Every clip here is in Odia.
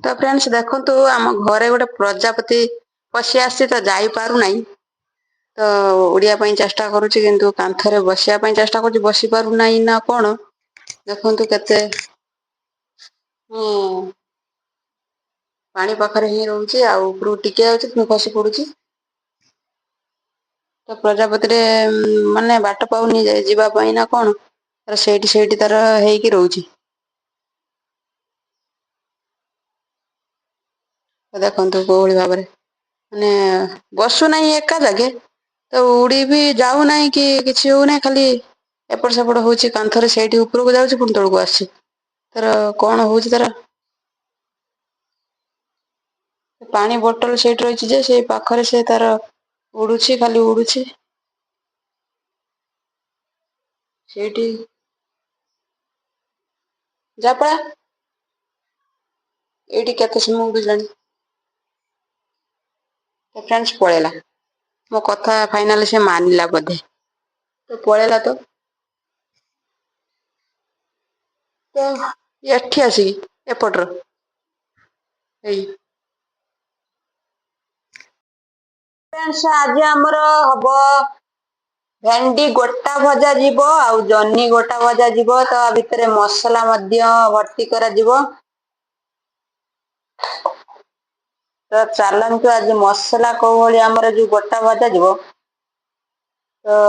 ତ ଫ୍ରେଣ୍ଡସ୍ ଦେଖନ୍ତୁ ଆମ ଘରେ ଗୋଟେ ପ୍ରଜାପତି ପଶି ଆସିଛି ତ ଯାଇପାରୁନାହିଁ। ତ ଉଡ଼ିବା ପାଇଁ ଚେଷ୍ଟା କରୁଛି କିନ୍ତୁ କାନ୍ଥରେ ବସିବା ପାଇଁ ଚେଷ୍ଟା କରୁଛି, ବସି ପାରୁନାହିଁ ନା କଣ। ଦେଖନ୍ତୁ କେତେ ପାଣି ପାଖରେ ହିଁ ରହୁଛି, ଆଉ ଉପରକୁ ଟିକେ ଯାଉଛି ପୁଣି ଖସି ପଡୁଛି। ତ ପ୍ରଜାପତିରେ ମାନେ ବାଟ ପାଉନି ଯିବା ପାଇଁ ନା କଣ, ତାର ସେଇଠି ତାର ହେଇକି ରହୁଛି। ଦେଖନ୍ତୁ କୋଉଭଳି ଭାବରେ ମାନେ ବସୁନାହିଁ ଏକା ଜାଗେ, ତ ଉଡି ବି ଯାଉନାହିଁ କି କିଛି ହଉନାହିଁ, ଖାଲି ଏପଟ ସେପଟ ହଉଛି କାନ୍ଥରେ, ସେଇଠି ଉପରକୁ ଯାଉଛି ପୁଣି ତଳକୁ ଆସୁଛି। ତାର କଣ ହଉଛି ତାର। ପାଣି ବୋଟଲ ସେଇଠି ରହିଛି ଯେ ସେଇ ପାଖରେ ସେ ତାର ଉଡୁଛି, ଖାଲି ଉଡୁଛି ସେଇଠି। ଯାପା ଏଇଠି କେତେ ସମୟ ଉଡିଲାଣି। ଫ୍ରେଣ୍ଡସ୍ ପଳେଇଲା, ମୋ କଥା ଫାଇନାଲ ସେ ମାନିଲା ବୋଧେ। ତ ପଳେଇଲା ତ। ତ ଏଠି ଆସିକି ଏପଟର ଏଇ ଫ୍ରେଣ୍ଡସ୍ ଆଜି ଆମର ହବ ଭେଣ୍ଡି ଗୋଟା ଭଜା ଯିବ, ଆଉ ଜହ୍ନି ଗୋଟା ଭଜା ଯିବ, ତା ଭିତରେ ମସଲା ମଧ୍ୟ ଭର୍ତ୍ତି କରାଯିବ। ତ ଚାଲନ୍ତୁ ଆଜି ମସଲା କୋଉ ଭଳି ଆମର ଯୋଉ ଗୋଟା ଭଜା ଯିବ, ତ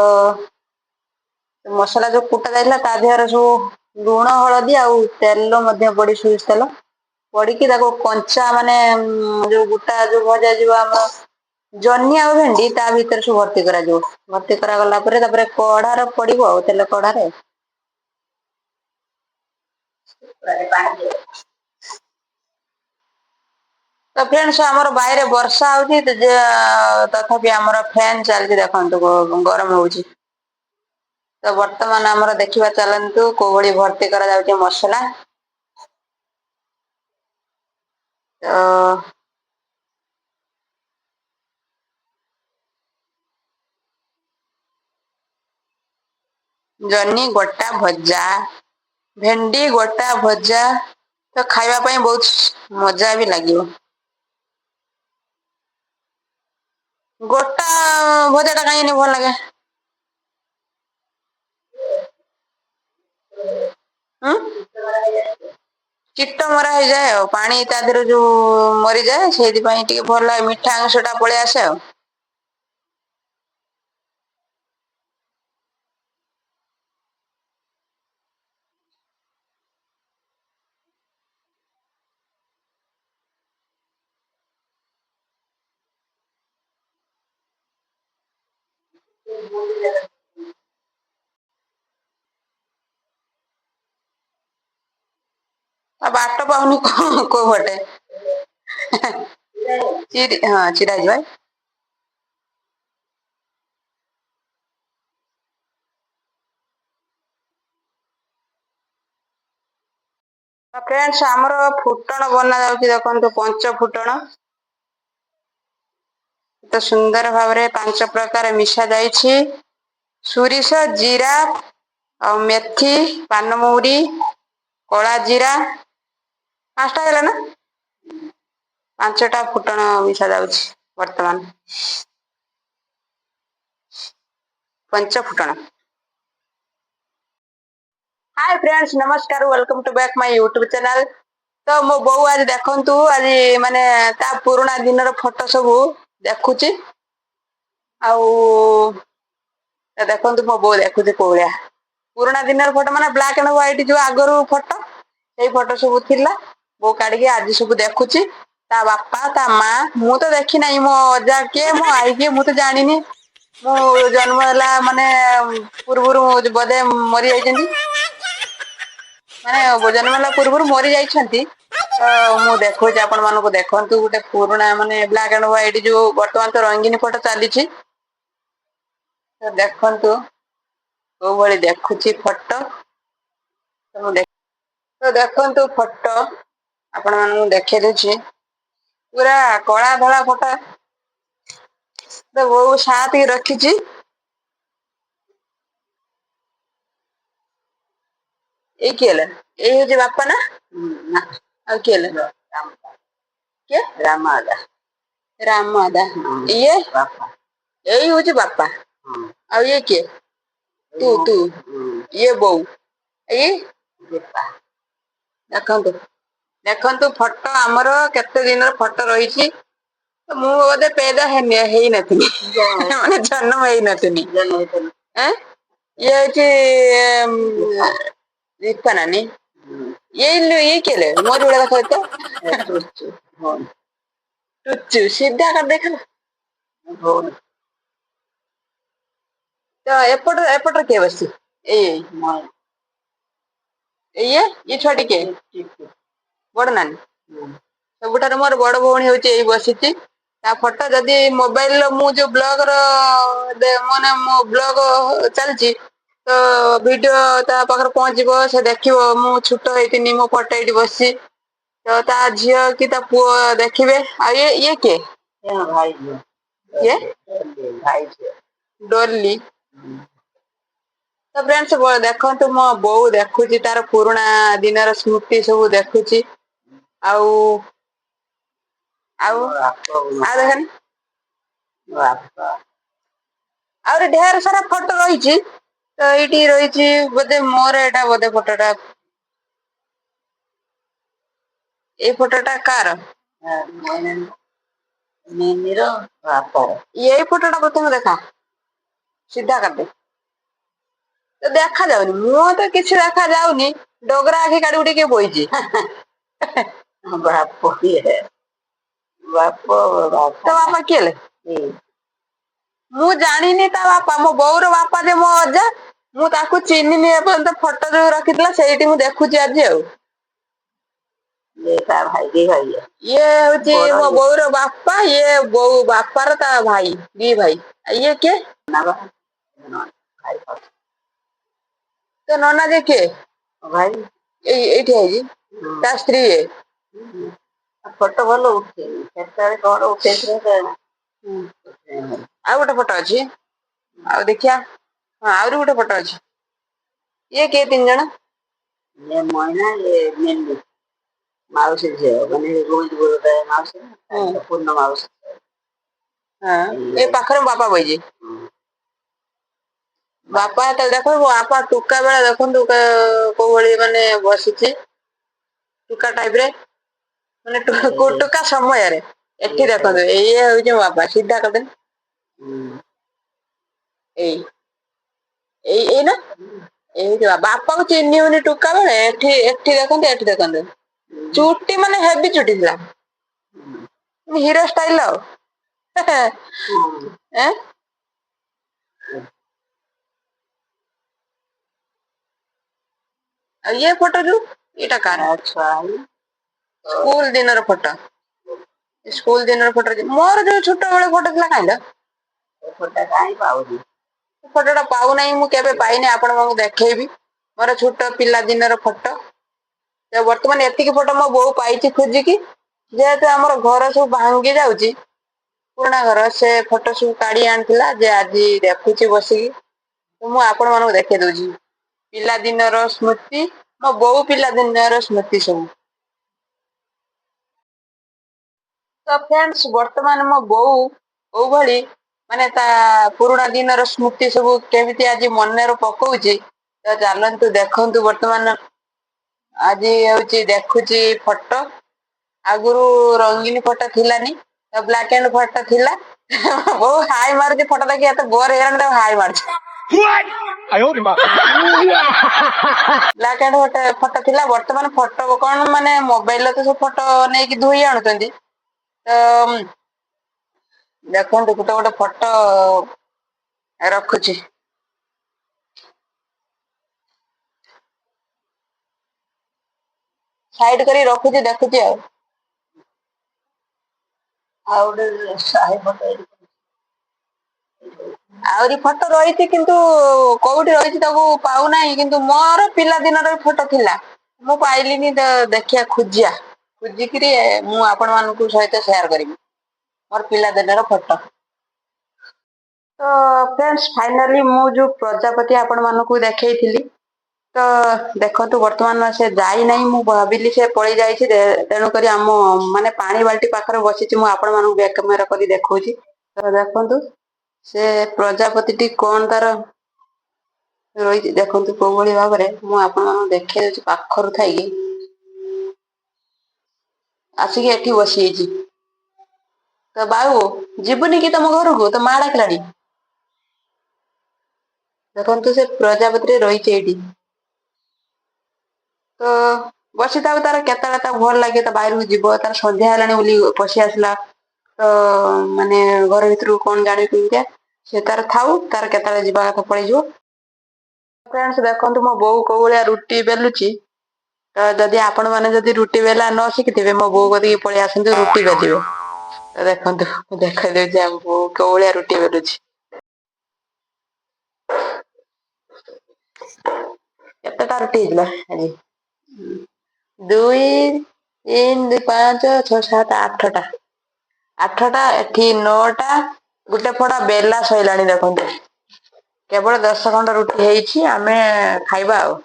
ମସଲା ଯୋଉ କୁଟା ଯାଇଥିଲା ତା ଦେହରେ ସବୁ ଲୁଣ ହଳଦୀ ଆଉ ତେଲ ମଧ୍ୟ ପଡି, ସୋରିଷ ତେଲ ପଡିକି ତାକୁ କଞ୍ଚା ମାନେ ଯୋଉ ଗୋଟା ଯୋଉ ଭଜା ଯିବ ଆମ ଜହ୍ନି ଆଉ ଭେଣ୍ଡି ତା ଭିତରେ ସବୁ ଭର୍ତ୍ତି କରାଯିବ। ଭର୍ତ୍ତି କରାଗଲା ପରେ ତାପରେ କଢାର ପଡିବ ଆଉ ତେଲ କଢାରେ। ତ ଫ୍ରେଣ୍ଡସ୍ ଆମର ବାହିରେ ବର୍ଷା ହଉଛି, ତଥାପି ଆମର ଫ୍ୟାନ ଚାଲିଛି, ଦେଖନ୍ତୁ ଗରମ ହଉଛି। ତ ବର୍ତ୍ତମାନ ଆମର ଦେଖିବା ଚାଲନ୍ତୁ କୋଉ ଭଳି ଭର୍ତ୍ତି କରାଯାଉଛି ମସଲା। ତ ଜହ୍ନି ଗୋଟା ଭଜା, ଭେଣ୍ଡି ଗୋଟା ଭଜା, ତ ଖାଇବା ପାଇଁ ବହୁତ ମଜା ବି ଲାଗିବ। ଗୋଟା ଭଜା ଟା କାହିଁକି ଭଲ ଲାଗେ? ଉଁ କୀଟ ମରା ହେଇଯାଏ ଆଉ, ପାଣି ତା ଦେହରେ ଯୋଉ ମରିଯାଏ, ସେଇଥିପାଇଁ ଟିକେ ଭଲ ଲାଗେ, ମିଠା ଅଂଶ ଟା ପଳେଇ ଆସେ ଆଉ। ଆଉ ବାଟ ପାଉନି କୋଉ ପଟେ। ହଁ ଛିଡା ହେଇଯିବା। ଫ୍ରେଣ୍ଡସ୍ ଆମର ଫୁଟଣ ବନା ଯାଉଛି, ଦେଖନ୍ତୁ ପଞ୍ଚ ଫୁଟଣ। ତ ସୁନ୍ଦର ଭାବରେ 5 ପ୍ରକାର ମିଶା ଯାଇଛି। ସୁରିଷ, ଜିରା ଆଉ ମେଥି, ପାନମହୁରି, କଳା ଜିରା, 5ଟା ହେଲା ନା? 5ଟା ଫୁଟଣ ମିଶା ଯାଉଛି ବର୍ତ୍ତମାନ। ପଞ୍ଚ ଫୁଟଣ। ହାଏ ଫ୍ରେଣ୍ଡସ୍ ନମସ୍କାର, welcome to back my YouTube channel. ତ ମୋ ବୋଉ ଆଜି ଦେଖନ୍ତୁ, ଆଜି ମାନେ ତା ପୁରୁଣା ଦିନର ଫଟୋ ସବୁ ଦେଖୁଛି, ଆଉ ଦେଖନ୍ତୁ ମୋ ବୋଉ ଦେଖୁଛି କୋଉ ଭଳିଆ। ପୁରୁଣା ଦିନର ଫଟୋ ମାନେ ବ୍ଲାକ୍ ଆଣ୍ଡ ହ୍ୱାଇଟ ଯୋଉ ଆଗରୁ ଫଟୋ, ସେଇ ଫଟୋ ସବୁ ଥିଲା, ବୋଉ କାଢିକି ଆଜି ସବୁ ଦେଖୁଛି। ତା ବାପା, ତା ମା, ମୁଁ ତ ଦେଖି ନାହିଁ, ମୋ ଅଜା କିଏ, ମୋ ଆଈ କିଏ, ମୁଁ ତ ଜାଣିନି। ମୁଁ ଜନ୍ମ ହେଲା ମାନେ ପୂର୍ବରୁ ବୋଧେ ମରି ଯାଇଛନ୍ତି। ମାନେ ଜନ୍ମ ହେଲା ପୂର୍ବରୁ ମରି ଯାଇଛନ୍ତି। ତ ମୁଁ ଦେଖୁଛି ଆପଣ ମାନଙ୍କୁ, ଦେଖନ୍ତୁ ଗୋଟେ ପୁରୁଣା ମାନେ ବ୍ଲାକ୍ ଆଣ୍ଡ ହ୍ୱାଇଟ ଯୋଉ ବର୍ତ୍ତମାନ ତ ରଙ୍ଗୀନ ଫଟୋ ଚାଲିଛି। ତ ଦେଖନ୍ତୁ କୋଉ ଭଳି ଦେଖୁଛି ଫଟୋ। ତ ଦେଖନ୍ତୁ ଫଟୋ ଆପଣ ମାନଙ୍କୁ ଦେଖେଇ ଦଉଛି। ପୁରା କଳା ଧଳା ଫଟୋ। ତ ବୋଉ ସାଇତିକି ରଖିଛି। ଏଇ କିଏ ହେଲା? ଏଇ ହଉଛି ବାପା ନା? ଆଉ କିଏ ହେଲା? କିଏ ରାମ ଦାଦା ଇଏ ଏଇ ହଉଛି ବାପା ଆଉ ଇଏ କିଏ ତୁ ତୁ ଇଏ ବୋଉ ଏଇ ଦେଖନ୍ତୁ ଦେଖନ୍ତୁ ଫଟୋ ଆମର କେତେ ଦିନର ଫଟୋ ରହିଛି। ମୁଁ ବୋଧେ ପେଦା ହେଇନଥିଲି ମାନେ ଜନ୍ମ ହେଇନଥିଲି। ଆଁ? ଇଏ ହଉଛି ଦୀପା ନାନୀ ଇଏ କିଏ ମୋରି ଭଳିଆ ଦେଖାଯାଉଛି ତ ଟୁଚୁ ସିଧା କରିଦେଇଥିଲା ତ ଏପଟରେ କିଏ ବସିଛି ଏଇ ଇଏ ଛୁଆଟି କିଏ ବଡ ନାନୀ ସବୁଠାରୁ ମୋର ବଡ ଭଉଣୀ ହଉଛି ଏଇ ବସିଛି। ତା ଫଟୋ ଯଦି ମୋବାଇଲର ମୁଁ ଯୋଉ ବ୍ଲଗର ମାନେ ମୋ ବ୍ଲଗ ଚାଲିଛି ତ ଭିଡିଓ ତା ପାଖରେ ପହଞ୍ଚିବ ସେ ଦେଖିବ ମୁଁ ଛୋଟ ହେଇଥିନି ମୋ ଫଟୋ ଏଇଠି ବସିଛି ତ ତା ଝିଅ କି ତା ପୁଅ ଦେଖିବେ ଆଉ ଇଏ କିଏ ଡଲି ତ ଫ୍ରେଣ୍ଡସ୍ ଦେଖନ୍ତୁ ମୋ ବୋଉ ଦେଖୁଛି ତାର ପୁରୁଣା ଦିନର ସ୍ମୃତି ସବୁ ଦେଖୁଛି ଆଉ ଆଉ ଦେଖନି ଆହୁରି ଢେର ସାରା ଫଟୋ ରହିଛି ତ ଏଇଠି ରହିଛି ବୋଧେ ମୋର ଏଇଟା ବୋଧେ ଫଟୋଟା ଏଇ ଫଟୋଟା କାର ଏଇ ଫଟୋଟା ପ୍ରଥମେ ଦେଖା ସିଧା କରିଦେ ତ ଦେଖା ଯାଉନି ମୁଁ ତ କିଛି ଦେଖା ଯାଉନି ଡଗରା ଆଖି କାଢି ଟିକେ ବଇଛି ବାପ ତ ବାପା କିଏ ମୁଁ ଜାଣିନି ତା ବାପା ମୋ ବୋଉର ବାପା ଯେ ମୋ ଅଜା ମୁଁ ତାକୁ ଚିହ୍ନିନି ଏପର୍ଯ୍ୟନ୍ତ ଫଟୋ ଯୋଉ ରଖିଥିଲା ସେଇଠି ମୁଁ ଦେଖୁଛି ଆଜି ଆଉ ଇଏ ହଉଛି ମୋ ବୋଉର ବାପା ଇଏ ବୋଉ ବାପାର ତା ଭାଇ ଦି ଭାଇ ଇଏ କିଏ ତ ନନା ଯେ କିଏ ଏଇଠି ହେଇଛି ତା ସ୍ତ୍ରୀ ଫଟୋ ଭଲ ଉଠେଇନି କେତେବେଳେ କଣ ଉଠେଇଥିଲେ ଆଉ ଗୋଟେ ଫଟୋ ଅଛି ଆଉ ଦେଖିଆ ହଁ ଆହୁରି ଗୋଟେ ଫଟୋ ଅଛି ଇଏ କିଏ ତିନି ଜଣ ମାଉସୀ ଝିଅ ମାନେ ମାଉସୀ ପୂର୍ଣ୍ଣ ମାଉସୀ ଏ ପାଖରେ ବାପା ବଇଛି ବାପା ଯେତେବେଳେ ଦେଖ ବାପା ଟୁକା ବେଳେ ଦେଖନ୍ତୁ କୋଉ ଭଳି ମାନେ ବସିଛି ଟୁକା ଟାଇପରେ ମାନେ ଟୁକା ସମୟରେ ଏଠି ଦେଖନ୍ତୁ ଏଇ ହଉଛି ମୋ ବାପା ସିଧା କରିଦେନି ଏଇ ଏଇ ନା ଏଇ ବାପାକୁ ଚିହ୍ନି ହଉନି ଟୁକା ବେଳେ ଏଠି ଦେଖନ୍ତୁ ଏଠି ଦେଖନ୍ତୁ ଚୁଟି ମାନେ ହେବି ଚୁଟି ଥିଲା ହିରୋ ଷ୍ଟାଇଲ ଆଉ ଆଉ ଇଏ ଫଟୋ ଯୋଉ ଏଇଟା କାର ସ୍କୁଲ ଦିନର ଫଟୋ ସ୍କୁଲ ଦିନର ଫଟୋ ମୋର ଯୋଉ ଛୋଟ ବେଳେ ଫଟୋ ଥିଲା ଫଟୋଟା ପାଉନାହିଁ ମୁଁ କେବେ ପାଇନି ଆପଣଙ୍କୁ ଦେଖେଇବି ମୋର ଛୋଟ ପିଲା ଦିନର ଫଟୋ ବର୍ତ୍ତମାନ ଏତିକି ଫଟୋ ମୋ ବୋଉ ପାଇଛି ଖୋଜିକି ଯେହେତୁ ଆମର ଘର ସବୁ ଭାଙ୍ଗି ଯାଉଛି ପୁରୁଣା ଘର ସେ ଫଟୋ ସବୁ କାଢି ଆଣିଥିଲା ଯେ ଆଜି ଦେଖୁଛି ବସିକି ମୁଁ ଆପଣ ମାନଙ୍କୁ ଦେଖେଇ ଦଉଛି ପିଲାଦିନର ସ୍ମୃତି ମୋ ବୋଉ ପିଲାଦିନର ସ୍ମୃତି ସବୁ ତ ଫ୍ରେଣ୍ଡସ୍ ବର୍ତ୍ତମାନ ମୋ ବୋଉ ଭଳି ମାନେ ତା ପୁରୁଣା ଦିନର ସ୍ମୃତି ସବୁ କେମିତି ଆଜି ମନରେ ପକଉଛି ତ ଚାଲନ୍ତୁ ଦେଖନ୍ତୁ ବର୍ତ୍ତମାନ ଆଜି ହଉଛି ଦେଖୁଛି ଫଟୋ ଆଗରୁ ରଙ୍ଗିନୀ ଫଟୋ ଥିଲାନି ବ୍ଲାକ୍ ଆଣ୍ଡ ଫଟୋ ଥିଲା ବୋଉ ହାଇ ମାରୁଛି ଫଟୋ ଦେଖି ଏତେ ବୋର ହେଇଗଲାଣି ତାକୁ ହାଇ ମାରୁଛି ବ୍ଲାକ୍ ଆଣ୍ଡ ଫଟୋ ଥିଲା ବର୍ତ୍ତମାନ ଫଟୋ କଣ ମାନେ ମୋବାଇଲରେ ତ ସବୁ ଫଟୋ ନେଇକି ଧୋଇ ଆଣୁଛନ୍ତି ତ ଦେଖନ୍ତୁ ଗୋଟେ ଗୋଟେ ଫଟୋ ରଖୁଛି ସାଇଡ କରି ରଖୁଛି ଦେଖୁଛି ଆଉ ଗୋଟେ ଆହୁରି ଫଟୋ ରହିଛି କିନ୍ତୁ କୋଉଠି ରହିଛି ତାକୁ ପାଉନାହିଁ କିନ୍ତୁ ମୋର ପିଲାଦିନର ଫଟୋ ଥିଲା ମୁଁ ପାଇଲିନି ତ ଦେଖିବା ଖୋଜିକିରି ମୁଁ ଆପଣ ମାନଙ୍କୁ ସହିତ ସେୟାର କରିବି ମୋର ପିଲାଦିନର ଫଟୋ ତ ଫ୍ରେଣ୍ଡସ୍ ଫାଇନାଲି ମୁଁ ଯୋଉ ପ୍ରଜାପତି ଆପଣ ମାନଙ୍କୁ ଦେଖେଇଥିଲି ତ ଦେଖନ୍ତୁ ବର୍ତ୍ତମାନ ସେ ଯାଇନାହିଁ, ମୁଁ ଭାବିଲି ସେ ପଳେଇ ଯାଇଛି, ତେଣୁକରି ଆମ ମାନେ ପାଣି ବାଲ୍ଟି ପାଖରେ ବସିଛି, ମୁଁ ଆପଣ ମାନଙ୍କୁ ବ୍ୟାକ୍ କ୍ୟାମେରା କରି ଦେଖଉଛି। ତ ଦେଖନ୍ତୁ ସେ ପ୍ରଜାପତିଟି କଣ ତାର ରହିଛି ଦେଖନ୍ତୁ କୋଉ ଭଳି ଭାବରେ, ମୁଁ ଆପଣମାନଙ୍କୁ ଦେଖେଇ ଦଉଛି ପାଖରୁ ଥାଇକି। ଆସିକି ଏଠି ବସିଯାଇଛି। ତ ବାବୁ ଯିବୁନି କି ତମ ଘରକୁ, ତ ମା ଡାକିଲାଣି। ଦେଖନ୍ତୁ ସେ ପ୍ରଜାପତିରେ ରହିଛି ଏଇଠି। ତ ବସିଥାଉ, ତାର କେତେବେଳେ ତା ଭଲ ଲାଗେ ତା ବାହାରକୁ ଯିବ, ତାର ସନ୍ଧ୍ୟା ହେଲାଣି ବୋଲି ପଶି ଆସିଲା। ତ ମାନେ ଘର ଭିତରକୁ କଣ ଜାଣି କେମିତିଆ, ସେ ତାର ଥାଉ, ତାର କେତେବେଳେ ଯିବା କଥା ପଳେଇଯିବ। ଫ୍ରେଣ୍ଡସ୍ ଦେଖନ୍ତୁ ମୋ ବୋଉ କୋଉ ଭଳିଆ ରୁଟି ବେଲୁଛି। ତ ଯଦି ଆପଣ ମାନେ ଯଦି ରୁଟି ବେଲା ନ ଶିଖିଥିବେ, ମୋ ବୋଉ କତିକି ପଳେଇ ଆସନ୍ତୁ ରୁଟି ବେଲିବେ। ତ ଦେଖନ୍ତୁ ମୁଁ ଦେଖେଇ ଦଉଛି ଆମ ବୋଉ କୋଉ ଭଳିଆ ରୁଟି ବେଲୁଛି। କେତେଟା ରୁଟି ହେଇଥିଲା ଆଜି? 2, 3, 5, 6, 7, 8ଟା। 8ଟା ଏଠି 9ଟା, ଗୋଟେ ଫଡା ବେଲା ସଇଲାଣି ଦେଖନ୍ତୁ। କେବଳ 10 ଖଣ୍ଡ ରୁଟି ହେଇଛି, ଆମେ ଖାଇବା ଆଉ।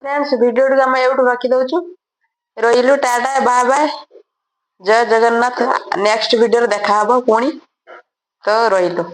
ଫ୍ରେଣ୍ଡସ୍ ଭିଡିଓଟିକୁ ଆମେ ଏଇଠୁ ରଖିଦଉଛୁ। ରହିଲୁ, ଟାଟା, ବାଏ ବାଏ, ଜୟ ଜଗନ୍ନାଥ। ନେକ୍ସଟ ଭିଡିଓରେ ଦେଖାହବ ପୁଣି, ତ ରହିଲୁ।